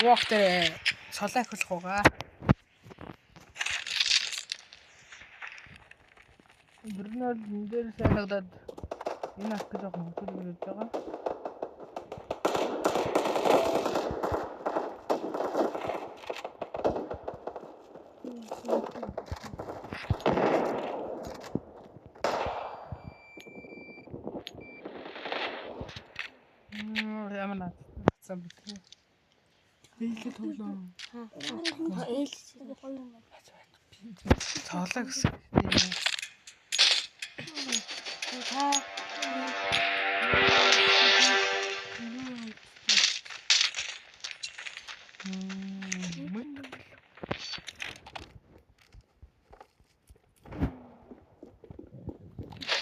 Муухтай солоо эхлэх угаа. Бүрнэл энэ дээр санагдаад энэ ах гэж жоохон хөвтөлгөр явж байгаа. Ямар нацсан бэ? Бийлээ тоглоо. Цоолоо гэсэн.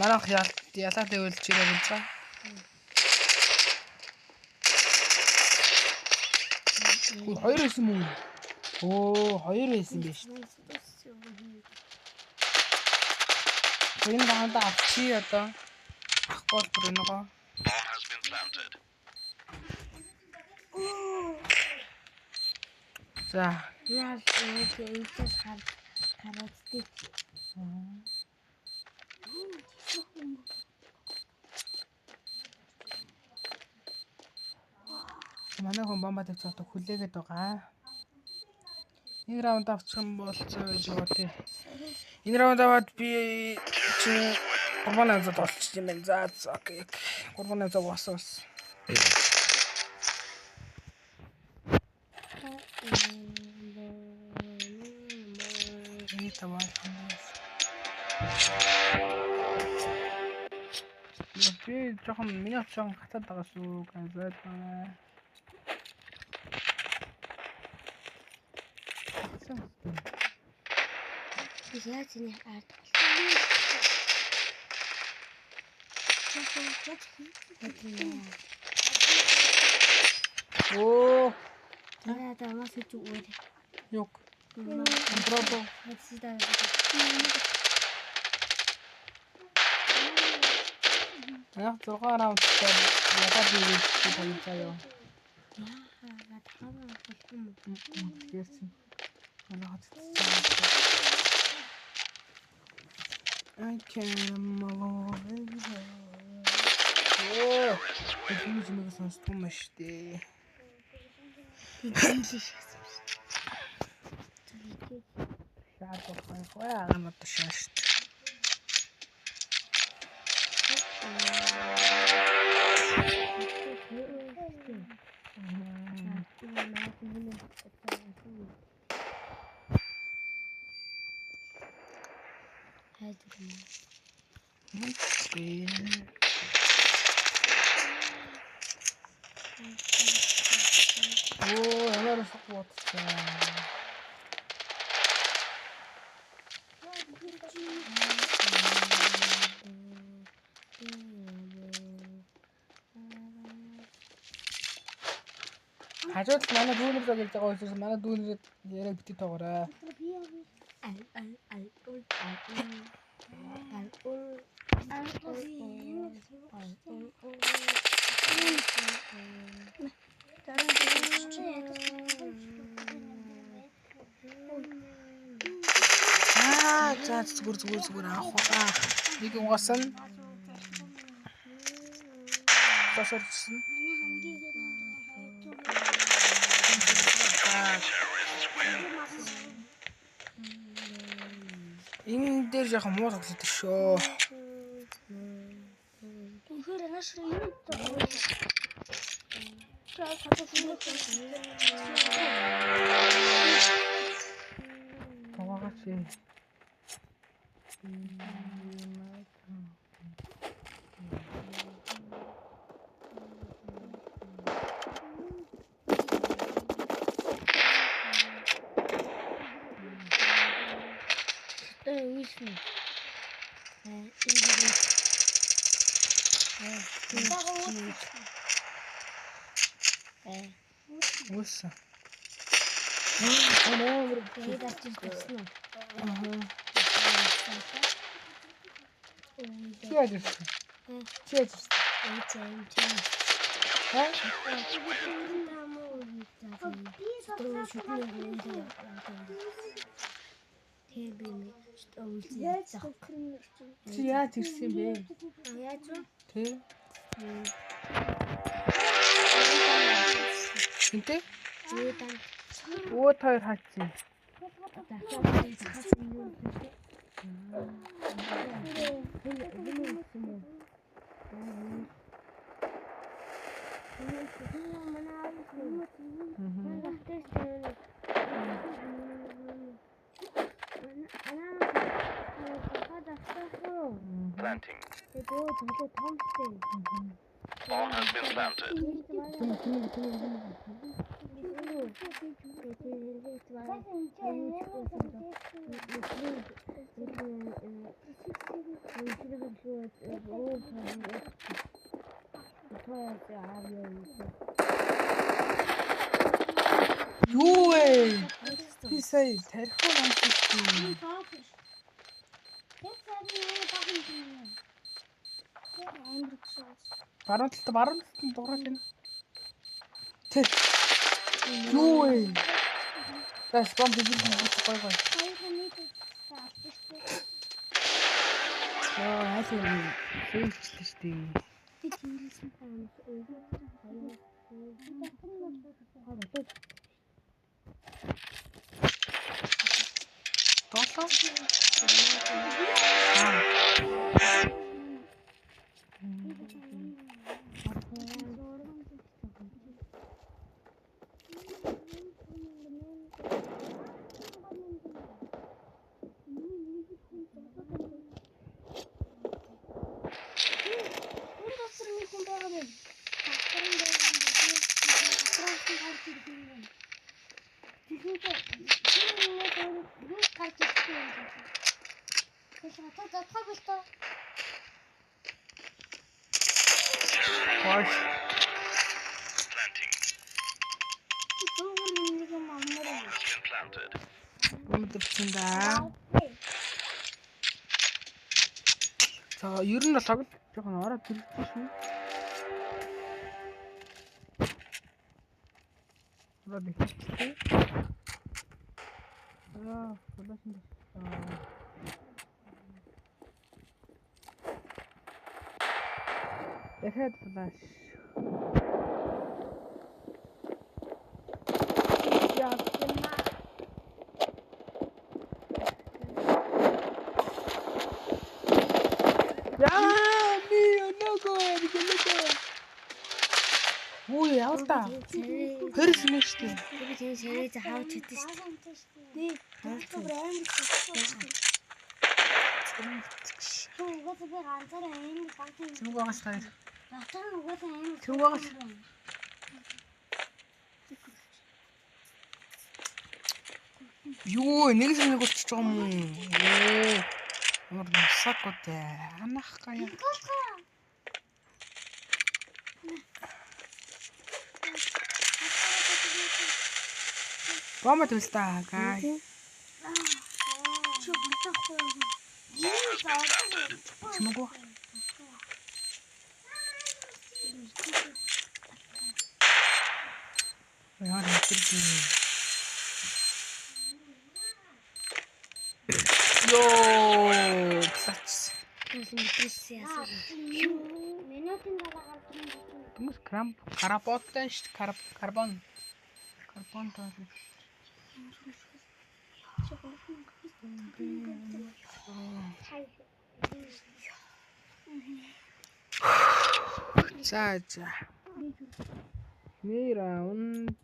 Манайх ялаа дэвэлж ирээ гэж байна. Хоёр байсан мөн. Оо, хоёр байсан биш. Энэ даанда авчи одоо. Ахгүй бүр энэго. За, яа эцэс харагдтыг. манай хүн бомба тавьчихсан хүлээгээд байгаа. Нэг раунд авчих юм бол цааш яваа. Энэ раунд аваад би чи 3-0 болчих юм байна. За окей. 3-0 босоос. Би жоохон миний авчсан хатаад байгаа шүү. Газар байна. Яа чиний ард. Оо. Да мас чугур. Yok. Bravo. Хатсида. Яг 6 раундтай ядаад ирээд тоглоё. Яа, тахаа болсон юм. Гэрсэн. Манай хатцсан. I can't move. Оо. Тэний зэмэг сонсдгүй маш дээ. Шаад бохой аганад шааш. Оо, ямар сохвоттой. Хажууд манай дүүнэр зог хэлж байгаа учраас манай дүүнэр яриа битгий тоогоорой. За зүгээр авах. Нэг угаасан. Тасарсан. Энэ дээр жоохон муу тоглоод шүү. Үнхээр наш юм. Таваагач. Уусаа. Шүтрүү шүтрүү юм. Тэг би юм үйлзээ. Чи яаж ирсэн бэ? Яаж вэ? Тэ. Энтэй? Өөдөө Өө хоёр хаацсан. Planting. Bomb has been planted. Юу вэ? Би сая тархиу амтсан. Баруун талд дуурайж байна. Тэг. Юу вэ? Бас бомб бий гой. Яа, хасаа хийчихлээ шүү дээ. Тоолоо. Ой. Planting. Has been planted. Өмдөрсөн да. За, ер нь бол тоглож жоохон ороод төлөвлөж шүү. Ороод ихтэй. Флашин. Дахиад флаш. Ой, яваа. Хэрсэн нь шүү дээ. би тийм ширээ хавч чадсан шүү дээ. Зүг байгаас таа. Юу, нэг зүйл болчих юм уу? Оо. Ямар насакотэй. Анах гая. Бомб төлстаа гай. Чимээгөө. Яа нэвтрээ. Йоо, цац. Хүмүүс карапоттай шүү дээ. Карбон тоо. За. Нэг раунд.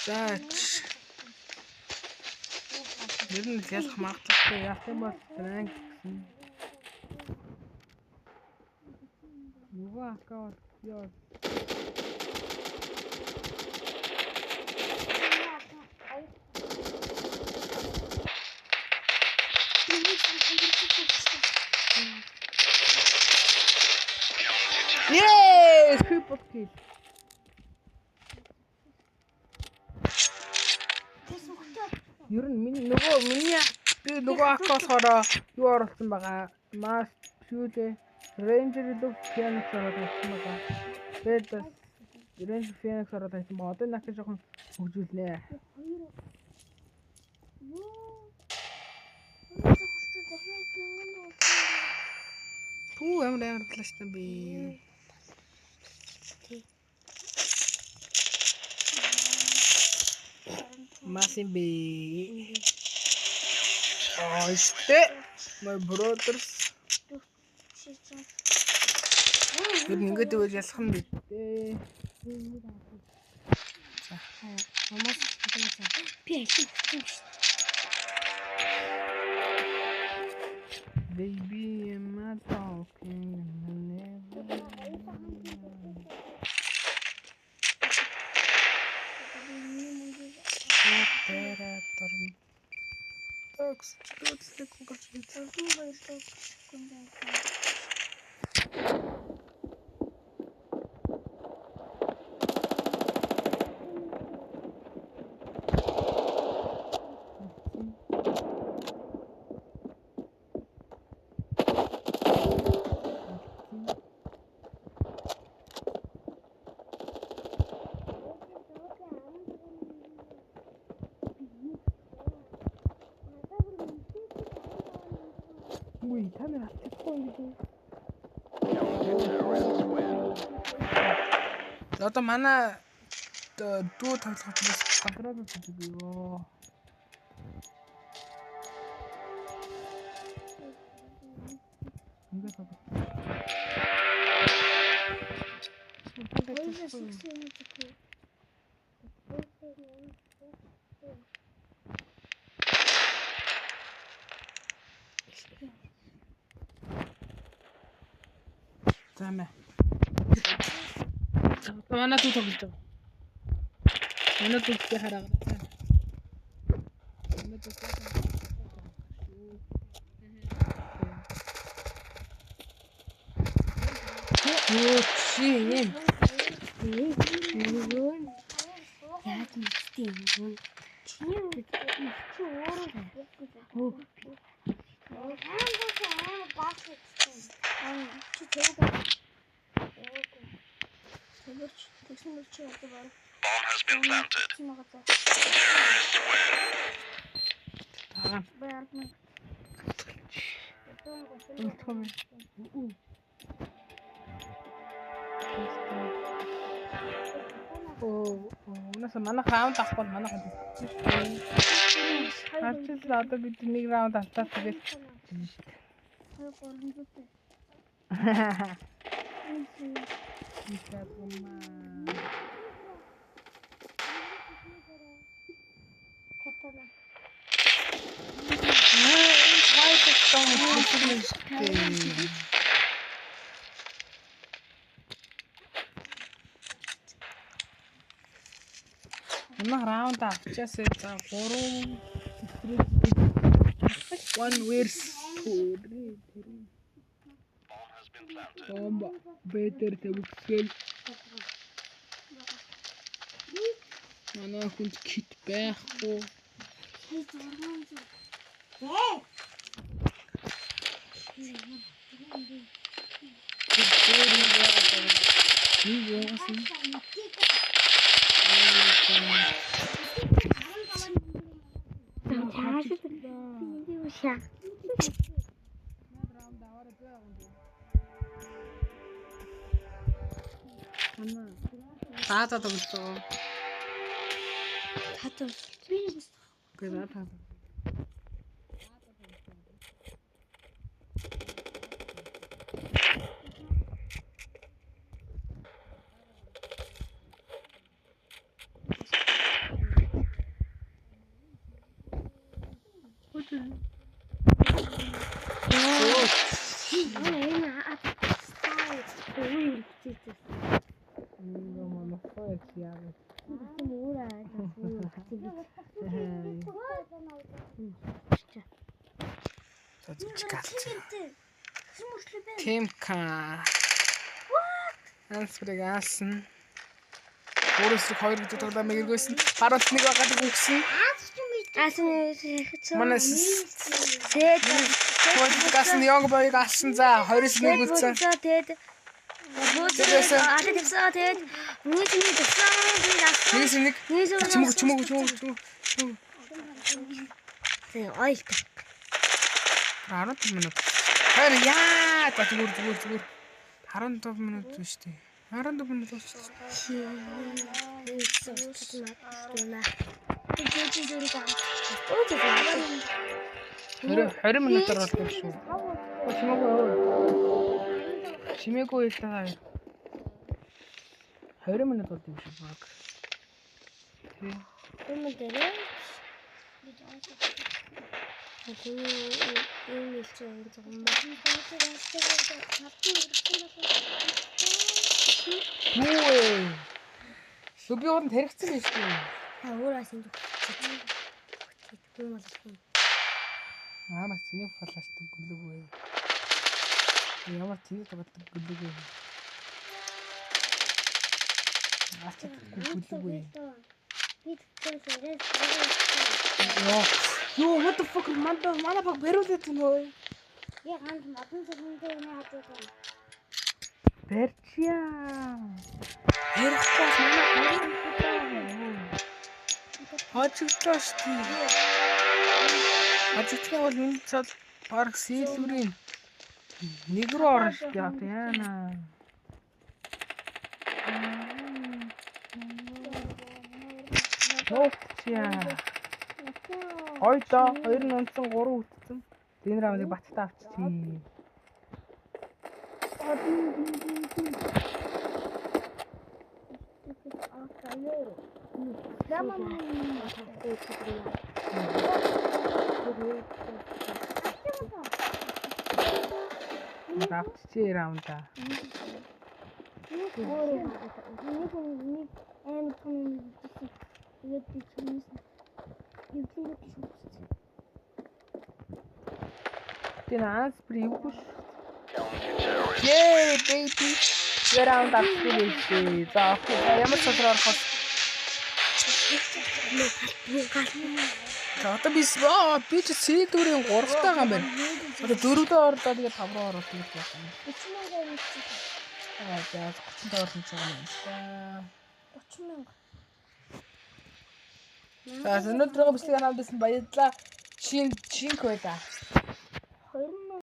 За. Ер нь ялах магадaltaй яах юм бол ранг гэсэн. Нөгөө аккаунт ёо. Yes, triple kill. Ер нь миний би нөгөө аккаунт хороо юу оруулсан байгаа. Mass фьюзээ Ranger илүү Phoenix ороод ирсэн байгаа. Тэгээд бас Ranger Phoenix ороод ирсэн ба одоо нах жоохон хөгжүүлнэ. Түү амар талаш та би. Масин би. Este my brothers. Тэр ингээд үйл ялах нь бид. Мамаас хэлсэн. Би хэлсэн шүү. Baby am I talking never. Оператор. Так, что ты хочешь? Ui, та нар атахгүй юм дээ. Одоо манай дүү тоглох бас контрол хийдэг ёо. Ингээд тоглох. Замэ. Манай дүү тоглож байгаа. Манай дүүтэй хараагаа. Манай дүүтэй. Оо чи юм. Яаж мэдтий юм? Чи өөрөө Bomb has been planted. Terrorists win. Унаас манай раунд авахгүй манай хад. Ачил одоо бид нэг раунд автаа тэгээд. Манай раунд авчаасаа за 3 one where's two Bomb has been planted. bomb better төвөгсөл манай хүнд кит байхгүй Таата тоглоо. Татав. Би Гэнэ таата. Тимка. Ансрыг аасан. Өөрөөсөө 2 гэж тоглоо мэгэргүйсэн. Баруун нэг байгаа гэж үгсэн. Аасан Манайс сээд Podcast нь яг боёг алсан за 29 гүцэн. Тэгээд тэгээд Нэг чимэг. тэгээд ойлт. 15 минут. Хайр яа за зүгээр. 15 минут биш үү? 15 минут болчихсон. Тэгээд 20 минутаар болдог шүү. Чимээгүй л таа. 20 минут болдог шүү баг. Тий. Юу. Сүби уун таригдсан байж тээ. Амар тэнэг флаштай гүлэгүй. Ямар тэнэг тавдаг гүлэгүй. Ачаад гүлэгүй. Юу what the fuck манай баг бариулаад юм уу? Берчия. Ярихгүй манай хожигдлоо штий. Хожигдлоо бол энэ цал баг сэлвэрийн нэг рүү орно штий яана. Нууцчиа. Ойдоо 2 унтсан 3 үтсэн. Энэ рауныг баттай авчихъя. Авчихъя раунда. Den aanspreken. Yay, baby. Weer aan het afspelen. Dag. Jammer dat er al gaat. Одоо би ч C4-ийн 3-таа гам байна. Одоо 4-өө орлоо тэгээ 5 руу оруулах юм байна. За 30 орсон ч юм байна. 30 мянга. За өнөөдрөө бичлэг хаалт байсан баярлалаа. Шинк байлаа.